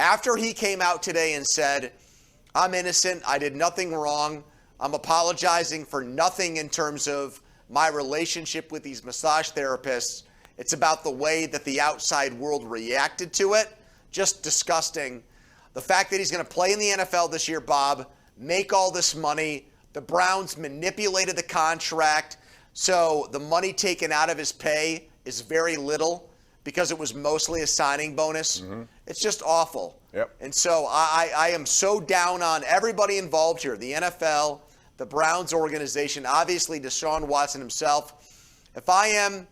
After he came out today and said, I'm innocent, I did nothing wrong, I'm apologizing for nothing in terms of my relationship with these massage therapists. It's about the way that the outside world reacted to it. Just disgusting. The fact that he's going to play in the NFL this year, Bob, make all this money. The Browns manipulated the contract, so the money taken out of his pay is very little because it was mostly a signing bonus. Mm-hmm. It's just awful. Yep. And so I am so down on everybody involved here, the NFL, the Browns organization, obviously Deshaun Watson himself. If I am,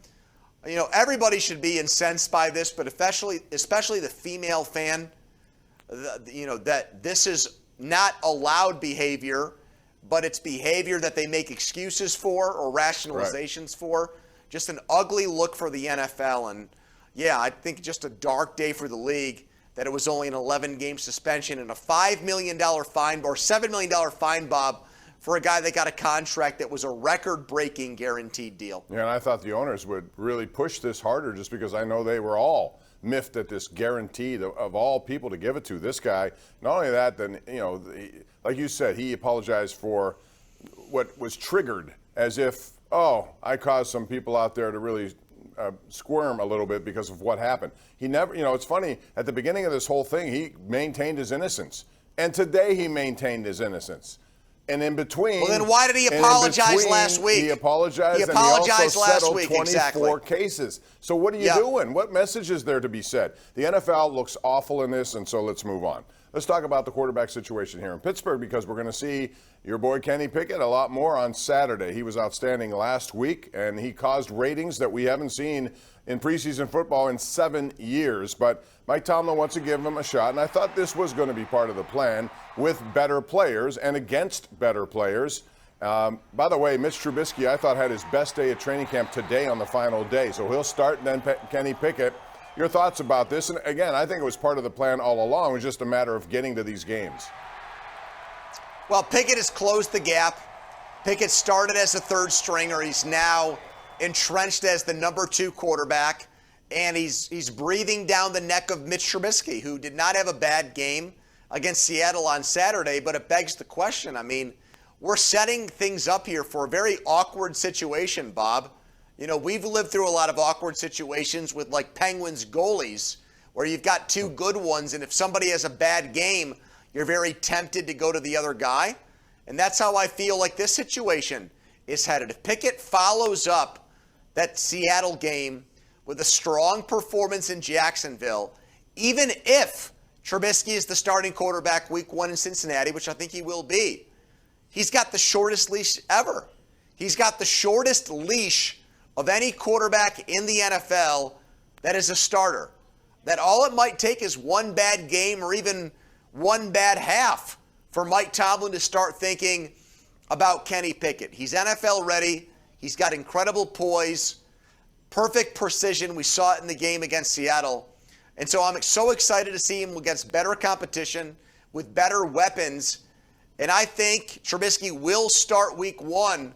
everybody should be incensed by this, but especially the female fan, that this is not allowed behavior, but it's behavior that they make excuses for or rationalizations for. Just an ugly look for the NFL. And, yeah, I think just a dark day for the league that it was only an 11-game suspension and a $5 million fine or $7 million fine, Bob, for a guy that got a contract that was a record-breaking guaranteed deal. Yeah, and I thought the owners would really push this harder just because I know they were all miffed at this guaranteed of all people to give it to. This guy, not only that, then, like you said, he apologized for what was triggered as if, I caused some people out there to really squirm a little bit because of what happened. He never, it's funny, at the beginning of this whole thing, he maintained his innocence. And today he maintained his innocence. And in between... Well, then why did he apologize last week? He apologized, and he also last settled week, 24 cases. So what are you doing? What message is there to be said? The NFL looks awful in this, and so let's move on. Let's talk about the quarterback situation here in Pittsburgh because we're going to see your boy Kenny Pickett a lot more on Saturday. He was outstanding last week, and he caused ratings that we haven't seen in preseason football in 7 years. But Mike Tomlin wants to give him a shot, and I thought this was going to be part of the plan with better players and against better players. By the way, Mitch Trubisky, I thought, had his best day at training camp today on the final day. So he'll start, and then Kenny Pickett. Your thoughts about this? And again, I think it was part of the plan all along. It was just a matter of getting to these games. Well, Pickett has closed the gap. Pickett started as a third stringer. He's now entrenched as the number 2 quarterback. And he's breathing down the neck of Mitch Trubisky, who did not have a bad game against Seattle on Saturday. But it begs the question. I mean, we're setting things up here for a very awkward situation, Bob. We've lived through a lot of awkward situations with like Penguins goalies where you've got 2 good ones, and if somebody has a bad game, you're very tempted to go to the other guy. And that's how I feel like this situation is headed. If Pickett follows up that Seattle game with a strong performance in Jacksonville, even if Trubisky is the starting quarterback week 1 in Cincinnati, which I think he will be, he's got the shortest leash ever. He's got the shortest leash of any quarterback in the NFL that is a starter. That all it might take is one bad game or even one bad half for Mike Tomlin to start thinking about Kenny Pickett. He's NFL ready. He's got incredible poise, perfect precision. We saw it in the game against Seattle. And so I'm so excited to see him against better competition with better weapons. And I think Trubisky will start week 1.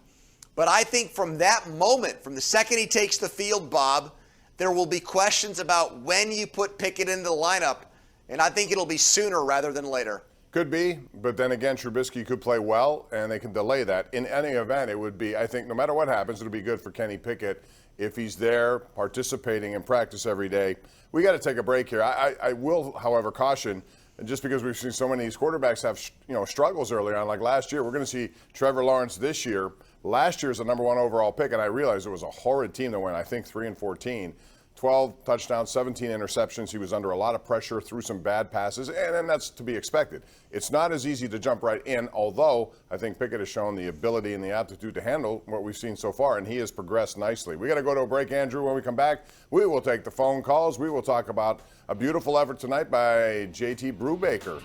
But I think from that moment, from the second he takes the field, Bob, there will be questions about when you put Pickett into the lineup. And I think it'll be sooner rather than later. Could be, but then again, Trubisky could play well, and they can delay that. In any event, it would be, I think, no matter what happens, it'll be good for Kenny Pickett if he's there participating in practice every day. We got to take a break here. I will, however, caution, just because we've seen so many of these quarterbacks have struggles early on, like last year. We're going to see Trevor Lawrence this year. Last year's the number 1 overall pick, and I realized it was a horrid team that went, I think, 3-14. 12 touchdowns, 17 interceptions. He was under a lot of pressure, threw some bad passes, and that's to be expected. It's not as easy to jump right in, although I think Pickett has shown the ability and the aptitude to handle what we've seen so far, and he has progressed nicely. We got to go to a break, Andrew. When we come back, we will take the phone calls. We will talk about a beautiful effort tonight by JT Brubaker,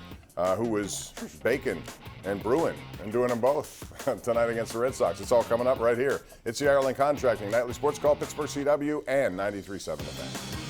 who was baking and brewing and doing them both tonight against the Red Sox. It's all coming up right here. It's the Ireland Contracting Nightly Sports Call, Pittsburgh CW and 93.7 FM.